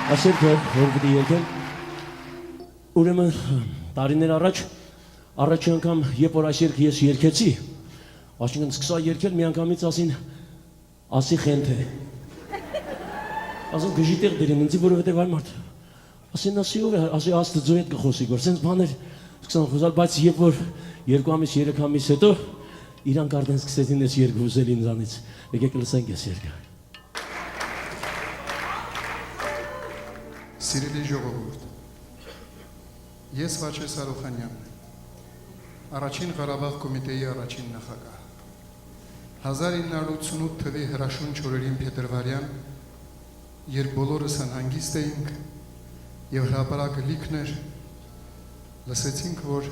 Ասերքը, որ պիտի երկեմ, ուրեմն տարիներ առաջի անգամ, երբ որ այս երգը ես երկեցի, այսինքն սկսա երկել, մի անգամից ասին, ասի խենթ է։ Ասին գժի տեղ դերին, ինձի որովհետև այլ մարդ։ Ասին ասի ով է, ասի աստծո հետ կխոսի, որ սենց բաներ սկսան խոսալ, բայց երբ որ 2 ամիս, 3 ամիս հետո իրանք արդեն սկսեցին ես երգ ուզել ինձանից, եկեք լսենք ես երգը։ Սիրելի ժողովուրդ, ես Վաչե Սարոխանյանն եմ, Առաջին Ղարաբաղ կոմիտեի առաջին նախագահ։ 1988 թվի հրաշուն չորերին փետրվարյան, երբ բոլորս անհանգիստ էինք և հրապարակը լիքն էր, լսեցինք, որ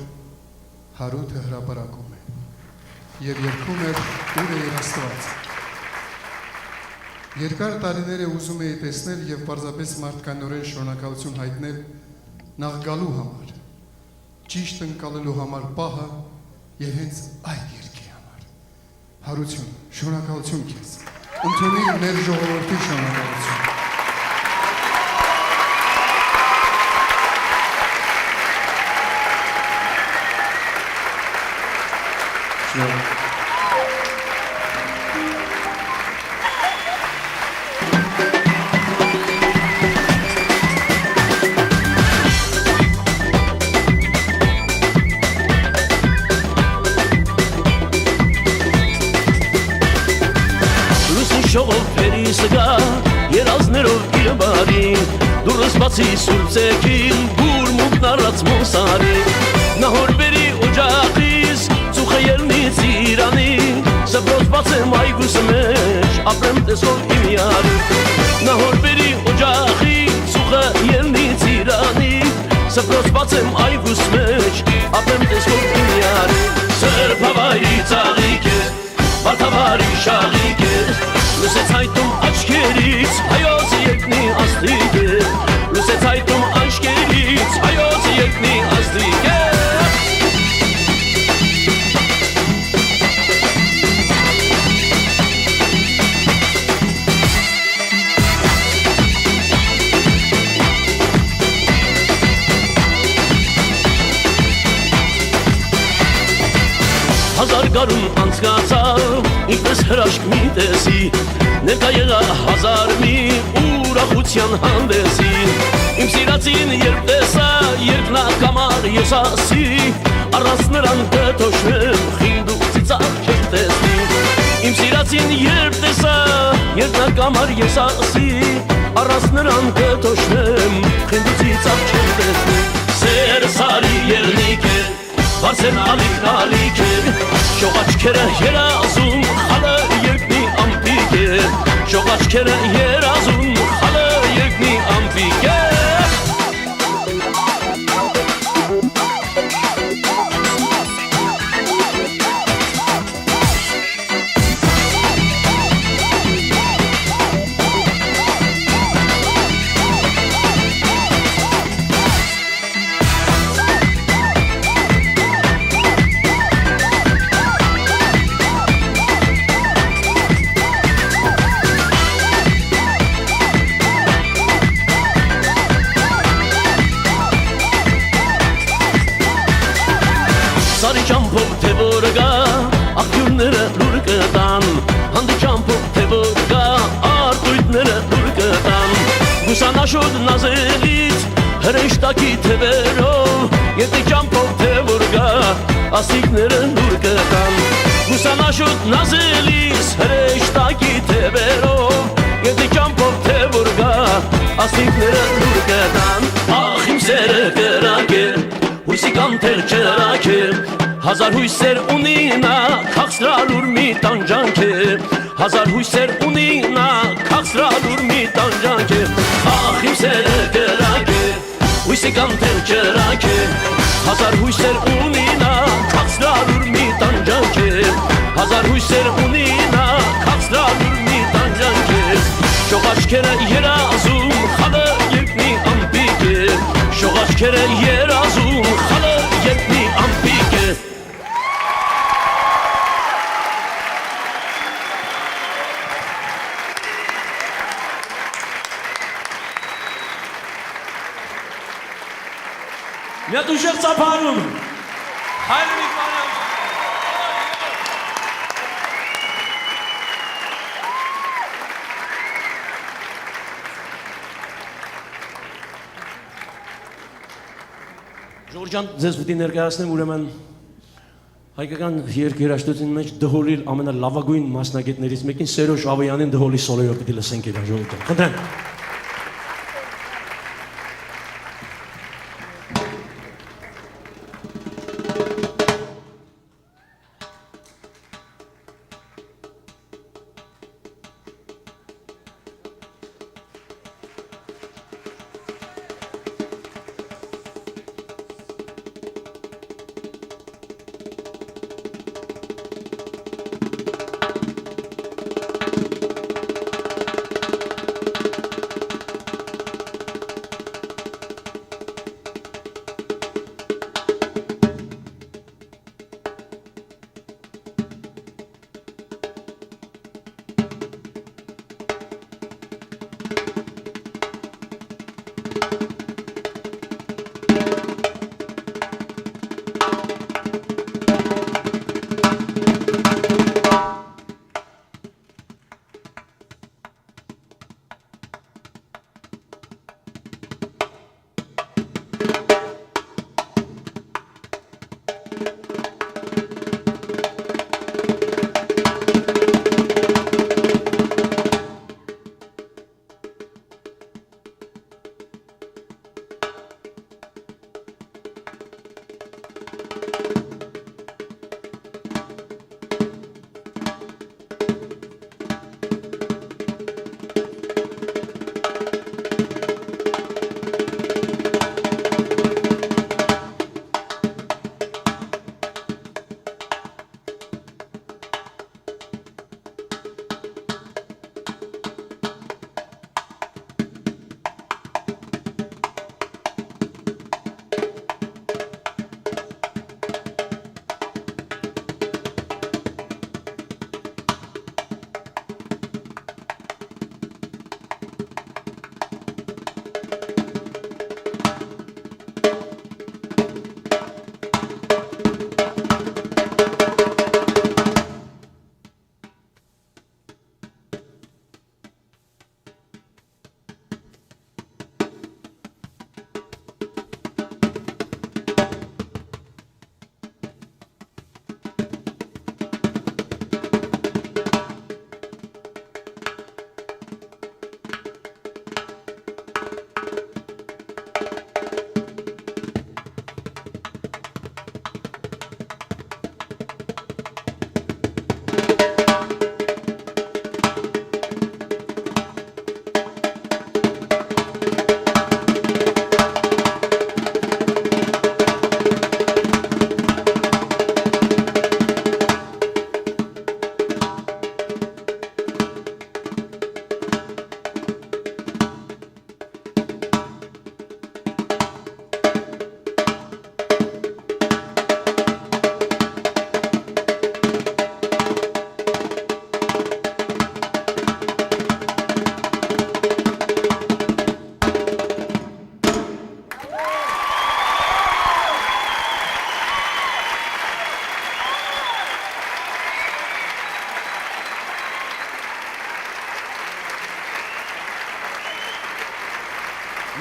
Հարութը հրապարակում է և երգում էր ուր է իր Աստված։ Երկար տարիներ է ուզում էի տեսնել և պարզապես մարդկանորեն շնորհակալություն հայտնել նախ գալու համար, ճիշտ ընկալելու համար պահը և հենց այդ երգի համար։ Հարություն, շնորհակալություն քեզ, ընդունիր մեր ժողովրդի շնորհակալություն։ Սգա երազներով իր բարին դուրս բացի սուրբ ձեքին բուրմունքն առած մոսարի նահորբերի օջախից ծուխը ելնից իրանի սպրոց բացեմ այգուս մեջ ապրեմ տեսով իմ յարի նահորբերի օջախից ծուխը ելնից իրանի սպրոց բացեմ այգուս մեջ ապրեմ տեսով իմ յարի սրբավայրի ծաղիկ է վարդավարի շաղիկ է Լուսեց հայտում աչքերից հայոց երկնի աստղիկ է Լուսեց հայտում աչքերից հայոց երկնի աստղիկ է Հազար գարուն անցկացավ, ինքնս հրաշք մի տեսի Ներկա եղա հազար մի ուրախության հանդեսի Իմ սիրածին երբ տեսա, երբ նա կամար ես ասի Առանց նրան կթոշնեմ, խինդ ու ծիծաղ չեմ տեսնի Իմ սիրածին երբ տեսա, երբ նա կամար ես ասի Առանց նրան կթոշնեմ, խինդ ու ծիծաղ չեմ տեսնի Սեր սարի ելնիկ է Վարսեն ալիքն ալիք է, շող աչքերը երազում, խալը երկնի ամպիկ է Շող աչքերը երազում, խալը երկնի ամպիկ է Սարի ճամփով թե որ գա, աղբյուրները լուր կտան Հանդի ճամփով թե որ գա, արտույտները լուր կտան Գուսանաշոտ նազելից, հրեշտակի թևերով Եթե ճամփով թե որ գա, ասիկները լուր կտան Գուսանաշոտ նազելից, հրեշտակի թևերով Եթե ճամփով թե որ գա, ասիկները լուր կտան Ախ իմ սերը կրակ է Հույսի կանթեր չրակ է, հազար հույսեր ունի նա, կաղցրալուր մի տանջանք է Հազար հույսեր ունի նա, կաղցրալուր մի տանջանք է Ախ իմ սերը կրակ է, հույսի կանթեր չրակ է Հազար հույսեր ունի նա, կաղցրալուր մի տանջանք է Հազար հույսեր ունի նա, կաղցրալուր մի տանջանք է Շող աչքերը երազում, խալը երկնի ամպիկ է Շող աչքերը երազում, խալը երկնի ամպիկ է Մի հատ ուժեղ ծափարում։ Հայրենիք Մարիամ։ Ժորժան, ձեզ պիտի ներկայացնեմ ուրեմն հայկական երգերաշտության մեջ դհոլի ամենալավագույն մասնագետներից մեկին Սերոժ Ավյանին դհոլի սոլոյով պիտի լսենք իր ժողովուրդը։ Խնդրեմ։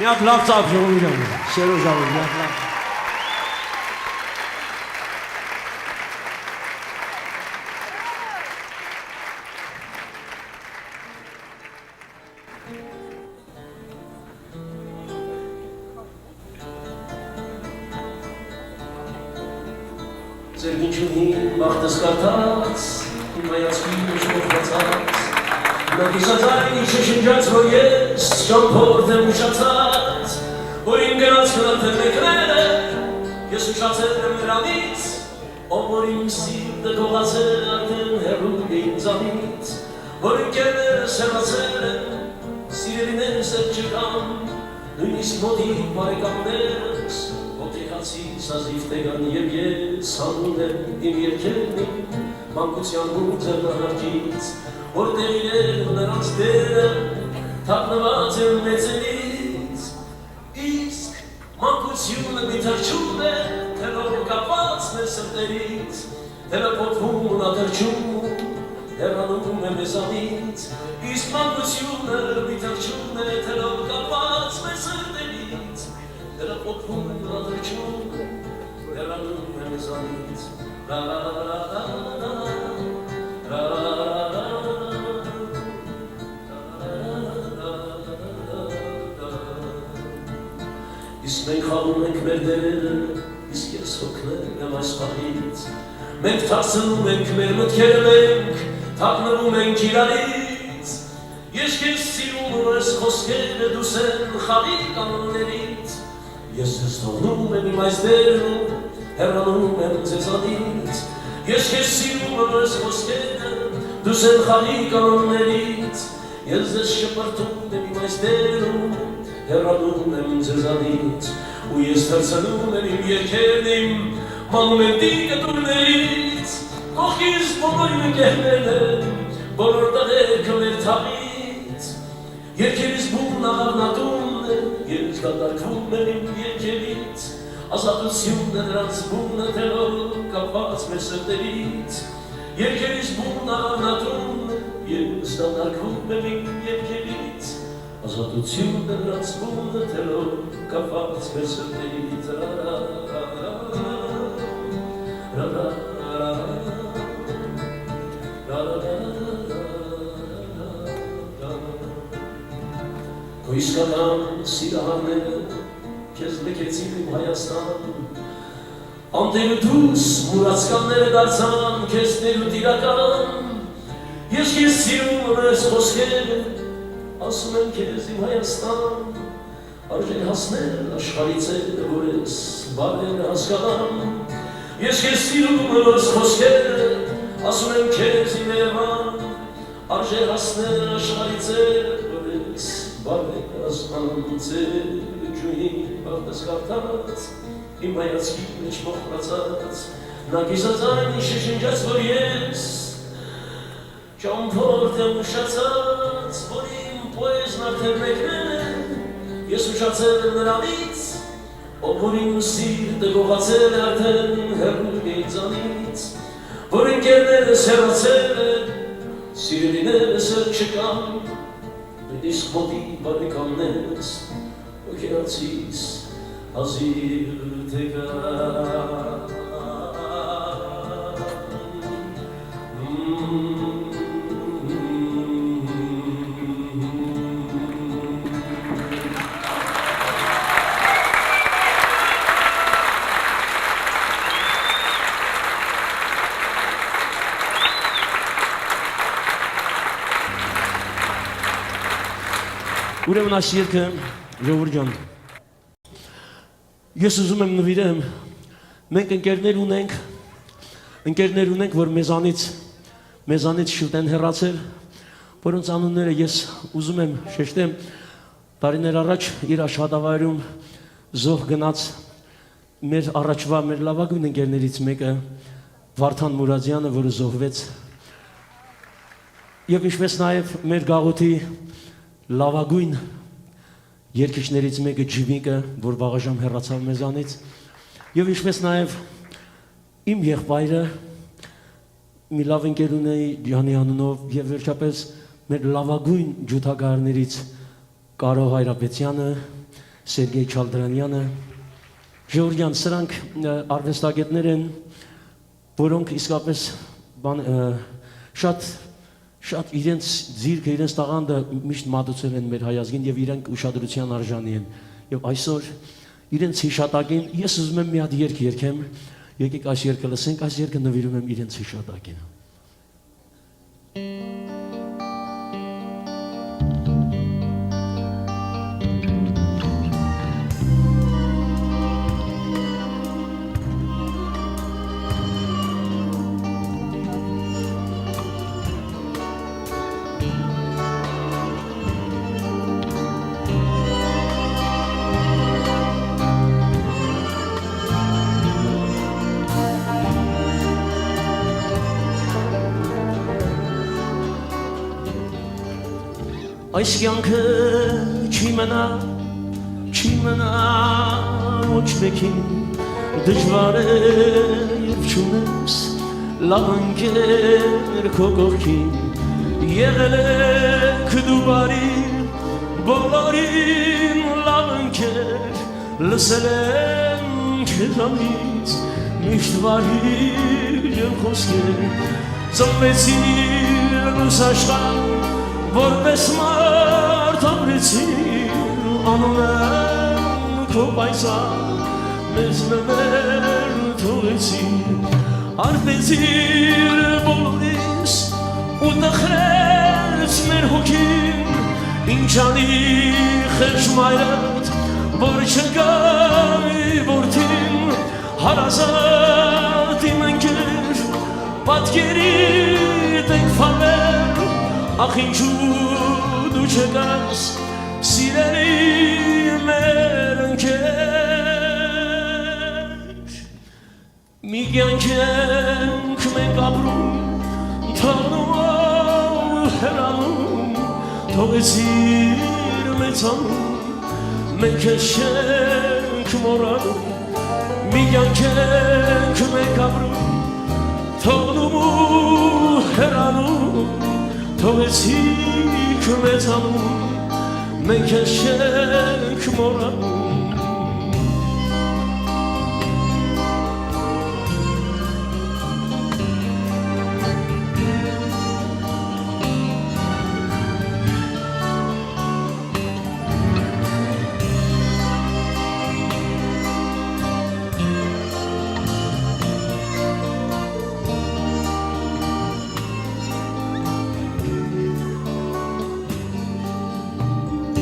Մի հատ լավ ծափ ժողովուրդ, Սերոժ Ավյան, մի հատ լավ։ Ձեր միջունին բաղդս կարդաց, իմ հայացքի ուշմովացած, նա կիսածային իչը շնջաց, որ ես ճամփորդ եմ ուշացած, որ իմ գնաց կնատել մեկները, ես ուշացել եմ նրանից, ով որ իմ սիրտը գողացել արդեն հեռու ինձանից, որ իմ կերները սեղացել են, սիրելիներս էլ չկան, նույնիսկ մոտի բարեկամներս, ոտեքացիս ազիվ տեղան և ես հանում եմ իմ երկերնին, մանկության ու ձեռնահարջից, որ տեղիներ նրանց դերը թաքնված են մեծերից, իսկ մանկությունը թրջում է, թելով կապված մեր սրտերից, թելապոտվում ու նատրջում, հեռանում է մեզանից, իսկ մանկությունը մի թրջում է, թելով կապված մեր սրտերից, թելապոտվում ու նատրջում, հեռանում է մեզանից, Իսկ մենք խաղում ենք մեր դերերը, իսկ ես հոգնել եմ այս պահից, մենք թարցնում ենք մեր մտքերը մենք, թաքնվում ենք իրարից, ես քեզ սիրում ու ես խոսքերը դուս են խաղի կանոններից, ես ձեզ թողնում եմ իմ այս դերում, հեռանում եմ ձեզանից, ես քեզ սիրում ու ես խոսքերը դուս են խաղի կանոններից, ես ձեզ շպրտում եմ իմ այս դերում, հեռանում եմ ձեզանից, ու ես թրցնում եմ իմ երկերն իմ մանումենտի կտուրներից, կողքից բոլոր իմ ընկերներն են, բոլոր տղերքը մեր թաղից, երկերից բուն աղավնատումն է, ես դատարկվում եմ իմ երկերից, ազատությունն է նրանց բունը թելով կապված մեր սրտերից, երկերից բուն աղավնատումն է, ես դատարկվում եմ իմ երկերից, ազատությունն է նրանց բունը թելով կապված մեր սրտերից, Քո իսկական սիրահարները քեզ լքեցին իմ Հայաստան, անտերը դուրս մուրացկանները դարձան քեզ ներուտ իրական, ես քեզ սիրում եմ ես խոսքերը, ասում եմ քեզ իմ Հայաստան, արժե հասնել աշխարհից է, որ ես բարերը հասկանամ, ես քեզ սիրում եմ ես խոսքերը, ասում եմ քեզ իմ Երևան, արժե հասնել աշխարհից է, որ ես բարերը հասկանամ, ձեր ջույն բաղդես կարդաց, իմ հայացքի մեջ մոխրացած, նա կիսածային շշնջաց, որ ես ճամփորդ եմ ուշացած, որ իմ պոեզն արդեն մեկնել է, ես ուշացել եմ նրանից, ով որ իմ սիրտը գողացել է արդեն հեռու ինձանից, որ ընկերներս հեռացել է, սիրելիներս էլ չկան, իսկ մոտի բարեկամներս օքեացիս հազիվ թե կան, Ուրեմն այս երգը, ժողովուրդ ջան, ես ուզում եմ նվիրեմ, մենք ընկերներ ունենք, որ մեզանից շուտ են հեռացել, որոնց անունները ես ուզում եմ շեշտեմ, տարիներ առաջ իր աշխատավայրում զոհ գնաց մեր առաջվա մեր լավագույն ընկերներից մեկը Վարդան Մուրադյանը, որը զոհվեց, եւ ինչպես նաեւ մեր գաղութի լավագույն երկիչներից մեկը Ջիմիկը, որ վաղաժամ հեռացավ մեզանից, եւ ինչպես նաեւ իմ եղբայրը մի լավ ընկեր ունեի Ջանի անունով եւ վերջապես մեր լավագույն ջութագարներից Կարո Հայրապետյանը, Սերգեյ Չալդրանյանը, Ժորժյան, սրանք արվեստագետներ են, որոնք իսկապես շատ իրենց ձիրքը, իրենց տաղանդը միշտ մատուցել են մեր հայազգին եւ իրենք ուշադրության արժանի են։ Եվ այսօր իրենց հիշատակին ես ուզում եմ մի հատ երգ երգեմ, եկեք այս երգը լսենք, այս երգը նվիրում եմ իրենց հիշատակին։ Այս կյանքը չի մնա ոչ մեկին դժվար է երբ չունես լավ ընկեր քո կողքին եղել եք դու բարի բոլորին լավ ընկեր լսել եմ քեզանից միշտ բարի ջան խոսքեր ծնվեցիր լույս աշխարհ որպես մարդ ապրեցիր անունը քո պայծառ մեզ նվեր թողեցիր արբեցիր բոլորիս ու տխրեց մեր հոգին ինչ անի խեղճ մայրդ որ չգայի որդին հարազատ իմ ընկեր պատկերի տենք ֆալեր ախ ինչու դու չգաս սիրելի մեր ընկեր մի կյանք ենք մենք ապրում թողնում հեռանում թողեցիր մեծանում մենք չենք մոռանում մի կյանք ենք մենք ապրում թողնում հեռանում թողեցիր մեծանում մենք չենք մոռանում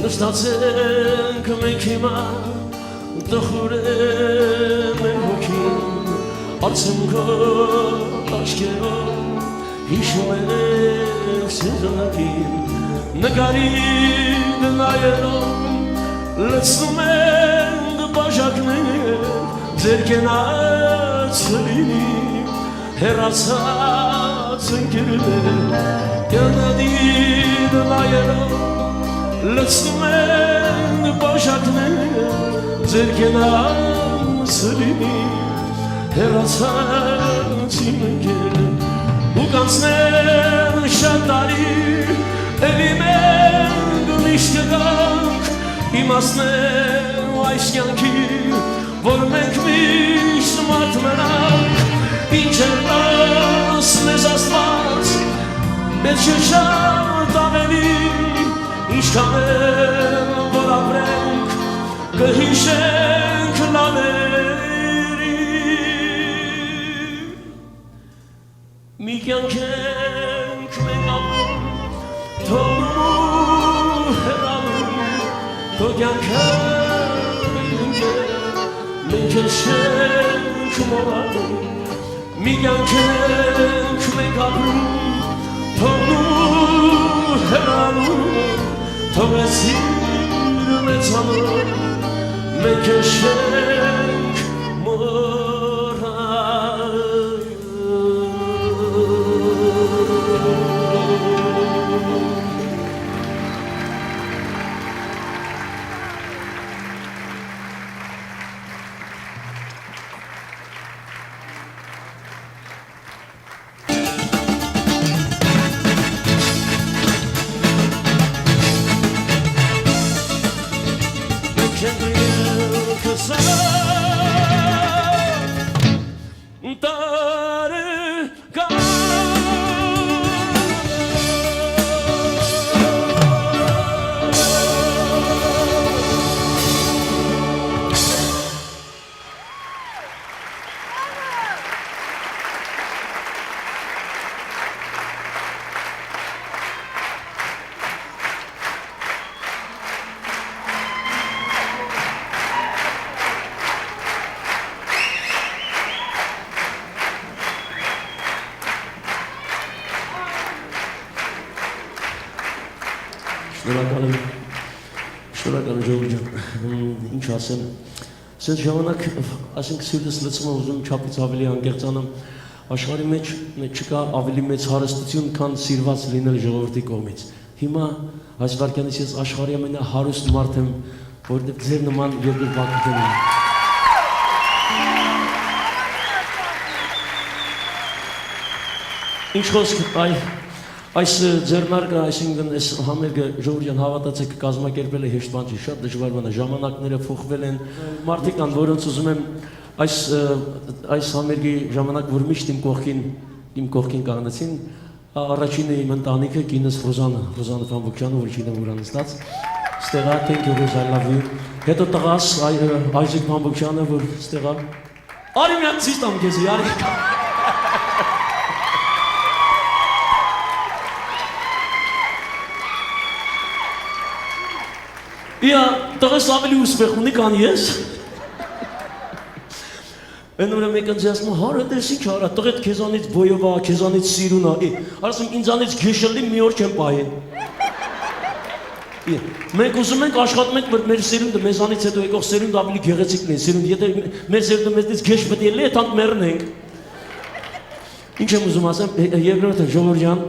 Նստացենք մենք հիմա տխուր է մեր հոգին արցունքով աչքերով հիշում ենք սեզոնակին նկարին նայելով լցնում ենք բաժակներ ձեր կենաց լինի հեռացած ընկերներ կյանադին նայելով լցնում են բաժակներ ձեր կենաց լինի հեռացած իմ ընկեր ու կանցնեն շատ տարի էլի մենք միշտ կգանք իմացնեն այս կյանքի որ մենք միշտ մարդ մնանք ինչ էլ տաս մեզ Աստված մեզ շատ ավելի Ինչքան էլ որ ապրենք կհիշենք լավերին մի կյանք ենք մենք ապրում թողնում հեռանում քո կյանքը մենք չենք մոռանում մի կյանք ենք մենք ապրում թողնում հեռանում թողեցիր մեծանում մենք չենք Շնորհակալ Ժողովուրդ ջան, ինչ ասեմ, սենց ժամանակ, ասենք սիրտս լցում եմ ուզում չափից ավելի անկեղծանամ, աշխարհի մեջ չկա ավելի մեծ հարստություն, քան սիրված լինել ժողովրդի կողմից։ Հիմա այս վայրկյանից ես աշխարհի ամենահարուստ մարդ եմ, որովհետև ձեր նման երկրպագուներ ունեմ։ Ինչ խոսք այս ձեռնարկը, այսինքն այս համերգը ժողովրդյան հավատացեք կազմակերպել է հեշտ բան չի, շատ դժվար բան է, ժամանակները փոխվել են, մարդիկ կան, որոնց ուզում եմ այս համերգի ժամանակ, որ միշտ իմ կողքին կանգնեցին, առաջինը իմ ընտանիքը, կինս Ռոզանը Ֆամբուկյանը, որ չգիտեմ ուր անստած, ստեղա, thank you, Rose, I love you, հետո տղաս Isaac Ֆամբուկյանը, որ ստեղա, արի մի հատ ցույց տամ քեզ, արի Իա, տղես ավելի ուսպեղ ունի կան ես։ Են ուրեմն մեկը ասում հարը դες ինչ արա, տղետ քեզանից բոյով ա, քեզանից սիրուն ա։ Ասում ինձանից գեշելի մի օր չեմ պահել։ Մենք ուզում ենք աշխատում ենք, որ մեր սերունդը մեզանից հետո եկող սերունդը ավելի գեղեցիկ լինի, սերունդ եթե մեր սերունդը մեզնից գեշ պետք է լինի, այդքան մեռնենք։ Ինչ եմ ուզում ասեմ, երկրորդը ժողովրդյան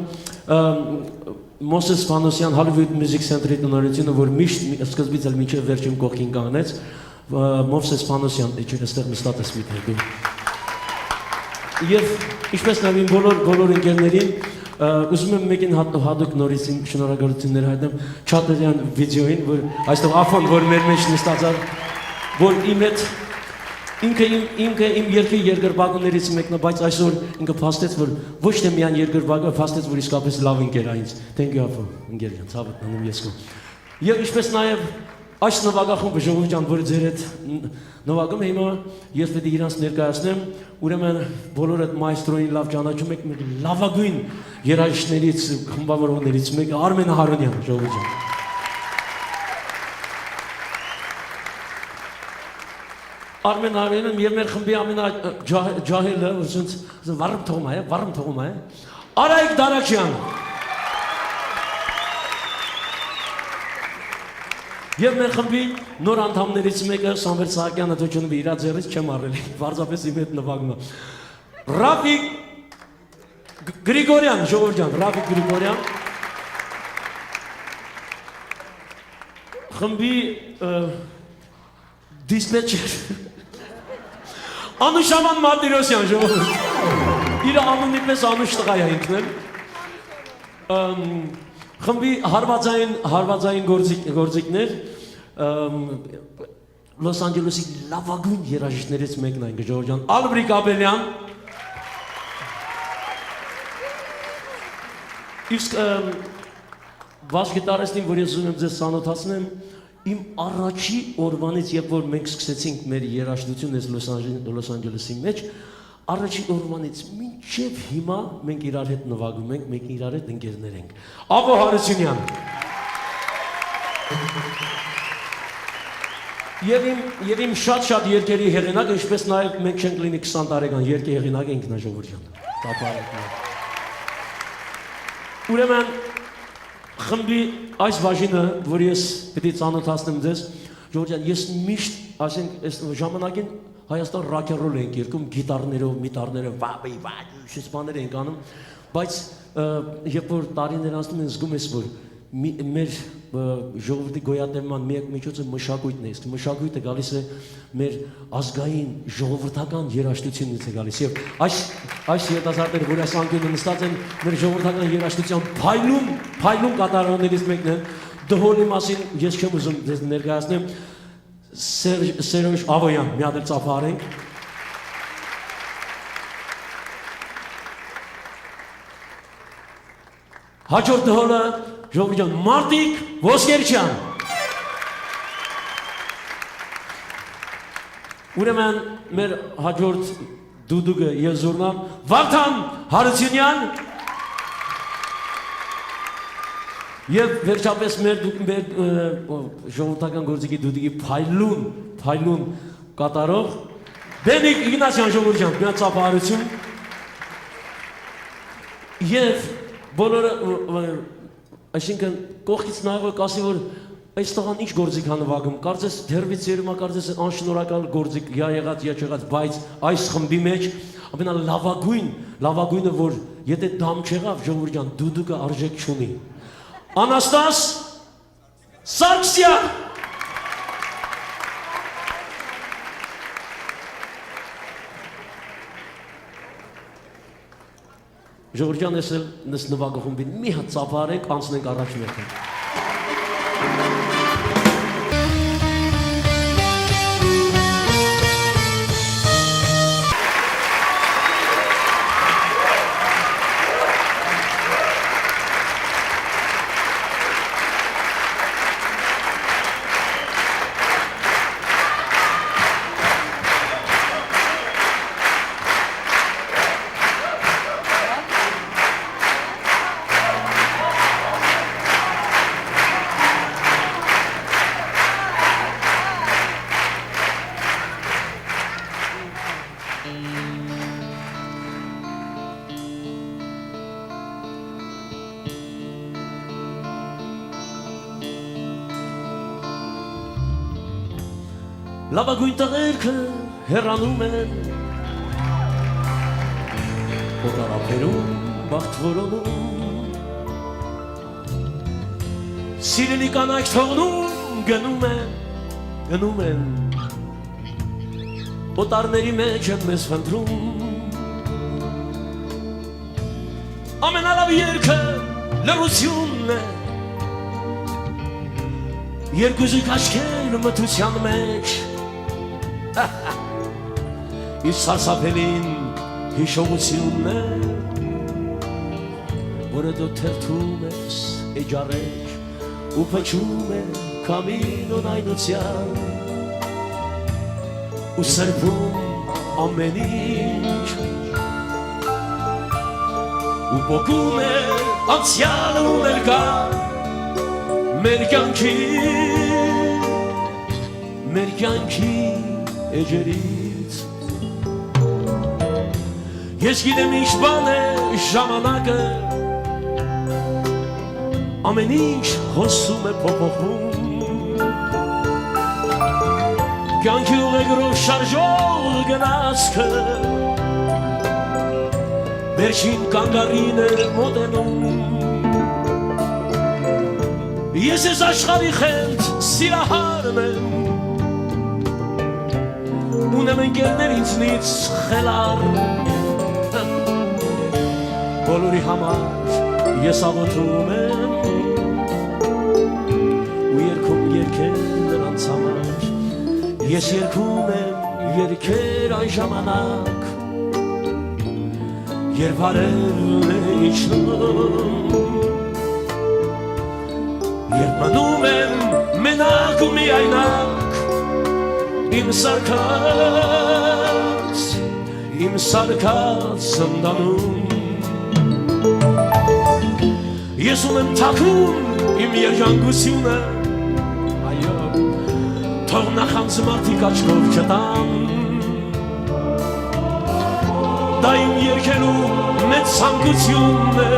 Մոսես Ֆանոսյան Hollywood Music Center-ի տնօրենությունը, որ միշտ սկզբից էլ մինչև վերջին կողքին կանգնեց, Մովսես Ֆանոսյան, այստեղ նստած ես մի թեպի։ Եվ ինչպես նաև իմ բոլոր ընկերներին, ուզում եմ մեկին հատուկ նորից իմ շնորհակալություններ հայտնեմ Չատերյան վիդեոին, որ այստեղ Աֆոն, որ մեր մեջ նստած է, որ իմ հետ ինքը իմ երկրի երկրպագուներից մեկն է, բայց այսօր ինքը փաստեց, որ ոչ թե միայն երկրպագը, փաստեց, որ իսկապես լավ ընկեր է ինձ։ Thank you Աֆո, ընկերյան, ցավդ նանում ես քո։ Եվ ինչպես նաև այս նվագախումբը ժողովրդյան, որը ձեր հետ նվագում է հիմա, ես պետք է իրանց ներկայացնեմ, ուրեմն բոլորը մայստրոին լավ ճանաչում եք, մեր լավագույն երաժիշտներից, խմբավորողներից մեկը Արմեն Հարոնյան, ժողովրդյան։ Արմեն Հարոնյան եւ մեր խմբի ամենաջահելը, ուսած վառմ թողում է, Արայիկ Դարակյան։ Եվ մեր խմբի նոր անդամներից մեկը Սամվել Սահակյանը, դու չունի իր ձեռից չեմ առել, բարձրապես իմ հետ նվագում է։ Ռաֆիկ Գրիգորյան, ժողովրդյան, Ռաֆիկ Գրիգորյան։ Խմբի դիսպեչեր Անուշաման Մարտիրոսյան, ժողովուրդ։ Իր անունի պես Անուշ տղա է ինքն էլ։ Խմբի հարվածային գործիքներ Լոս Անջելեսի լավագույն երաժիշտներից մեկն այն ժողովրդյան Ալբրիկ Աբելյան։ Իսկ բաս գիտարիստին, որ ես ուզում եմ ձեզ ծանոթացնեմ, իմ առաջի օրվանից, երբ որ մենք սկսեցինք մեր երաժշտությունը Լոս Անջելեսի մեջ, առաջի օրվանից մինչև հիմա մենք իրար հետ նվագում ենք, մենք իրար հետ ընկերներ ենք։ Աբո Հարությունյան։ Եվ իմ շատ երկերի հեղինակ, ինչպես նաև մենք չենք լինի 20 տարեկան երկի հեղինակ ենք նա ժողովրդյան։ Ուրեմն խմբի այս բաժինը, որ ես պետք է ծանոթացնեմ ձեզ, ժողովրդյան, ես միշտ, ասենք, այս ժամանակին Հայաստան ռոք-ն-ռոլ ենք երգում, գիտարներով, միտարներով, շուտ բաներ ենք անում, բայց երբ որ տարիներ անցնում են, զգում ես, որ մեր ժողովրդի գոյատևման միակ միջոցը մշակույթն է, իսկ մշակույթը գալիս է մեր ազգային ժողովրդական երաժշտությունից է գալիս, եւ այս երիտասարդները, որ այս անկյունը նստած են, մեր ժողովրդական երաժշտության փայլուն կատարողներից մեկն են, դհոլի մասին ես չեմ ուզում ձեզ ներկայացնեմ, Սերոժ Ավոյան, մի հատ էլ ծափարենք։ Հաջորդ դհոլը ժողովրդյան Մարտիկ Ոսկերչյան։ Ուրեմն մեր հաջորդ դուդուկը եւ զուռնան Վարդան Հարությունյան։ Եվ վերջապես մեր ժողովրդական գործիքի դուդուկի փայլուն կատարող Բենիկ Իգնատյան, ժողովրդյան, մի հատ ծափահարություն։ Եվ բոլորը, այսինքն կողքից նայողը կասի, որ այս տղան ինչ գործիք է նվագում, կարծես դեռվից երումա, կարծես անշնորհակալ գործիք, յա եղած, յա չեղած, բայց այս խմբի մեջ ամենալավագույնը, որ եթե դամ չեղավ, ժողովրդյան, դուդուկը արժեք չունի։ Անաստաս Սարգսյան։ Ժողովրդյան էսել նս նվագախումբին մի հատ ծափարենք, անցնենք առաջ մեկը։ Լավագույն տղերքը հեռանում են Օտարապերում բախտվորոնում Սիրելի կանայք թողնում գնում են Օտարների մեջ են մեզ խնդրում Ամենալավ երգը լռությունն է Երկուզիկ աչքեր մթության մեջ Իր սարսափելին հիշողությունն է Որը դու թերթում ես էջարեջ Ու փչում է կամինոն այնության Ու սրբում ամեն ինչ Ու բոգում է անցյալը ու ներկան Մեր կյանքի էջերից Ես գիտեմ ինչ բան է ժամանակը Ամեն ինչ հոսում է փոփոխում Կյանքի ուղեգրով շարժող գնացքը Վերջին կանգարին է մոտենում Ես ես աշխարհի խենթ սիրահարն եմ Ունեմ ընկերներ ինձնից խելար Բոլորի համար ես աղոթում եմ Ու երգում երգեր նրանց համար Ես երգում եմ երգեր այն ժամանակ Երբ արևն է իջնում Երբ մնում եմ մենակ ու միայնակ Իմ սարկած սնդանում Ես ունեմ թակում իմ երջանկությունը Այո, թող նախանձ մարդիկ աչքով չտան Դա իմ երգելու մեծ ցանկությունն է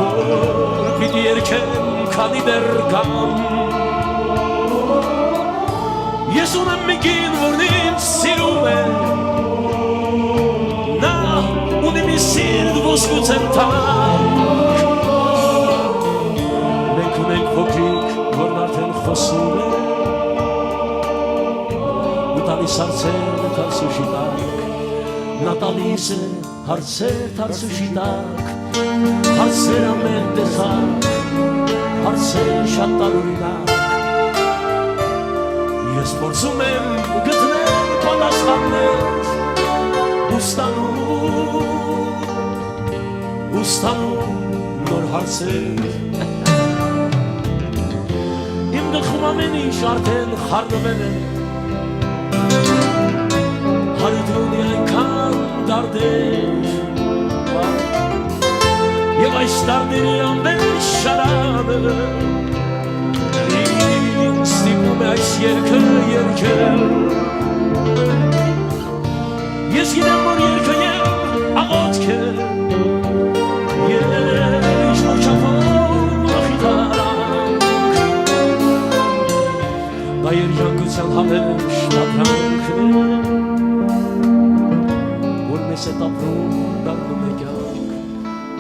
Որ պիտի երգեմ քանի դեռ կամ Ես ունեմ մի կին, որն ինձ սիրում է Նա ունի մի սիրտ ոսկուց եմ տանք Մենք ունենք փոքրիկ, որն արդեն խոսում է Ու տալիս հարցեր թարսուշի տակ Նա տալիս է հարցեր թարսուշի տակ Հարցեր ամեն տեսակ, հարցեր շատ տարօրինակ Ես փորձում եմ գտնել պատասխաններ ու ստանում նոր հարցեր Իմ գլխում ամեն ինչ արդեն խառնվել է Հարիթ ունի այնքան դարդեր Եվ այս դարդերի ամեն շարանը Ստիպում է այս երգը երգել Ես գիտեմ, որ երգը և աղոտք է Ես ոչապում ախիտարանք Դա երջանկության հավերժ ապրանքն է Որ մեզ է տապրում դարնում է կյանք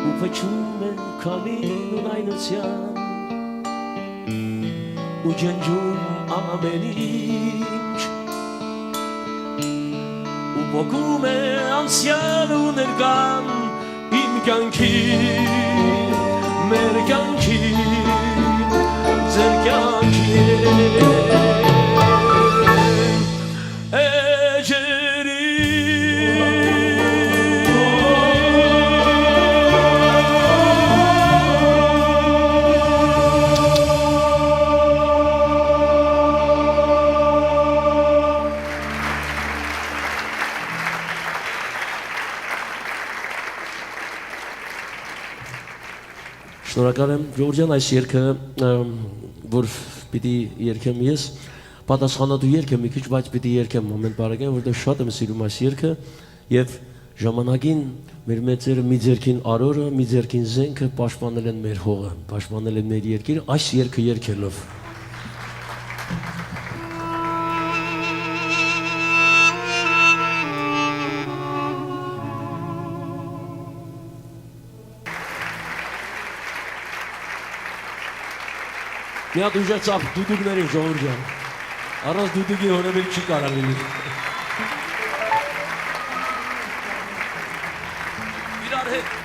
Ու փչում է կամին ունայնության ու ջնջում ամեն ինչ ու բոգում է անցյալ ու ներկան իմ կյանքի մեր կյանքի ձեր կյանքի Շնորհակալ եմ Ժողովրդյան այս երգը որ պիտի երգեմ ես պատասխանատու երգ է մի քիչ բայց պիտի երգեմ ամեն բարեկամ որտեղ շատ եմ սիրում այս երգը եւ ժամանակին մեր մեծերը մի ձերքին արորը մի ձերքին զենքը պաշտպանել են մեր հողը պաշտպանել են մեր երկիրը այս երգը երգելով Մի հատ ուժեղ ծափ դուդուկներին Ժողովրդյան առանց դուդուկի հորևել չի կարող լինի իրար հետ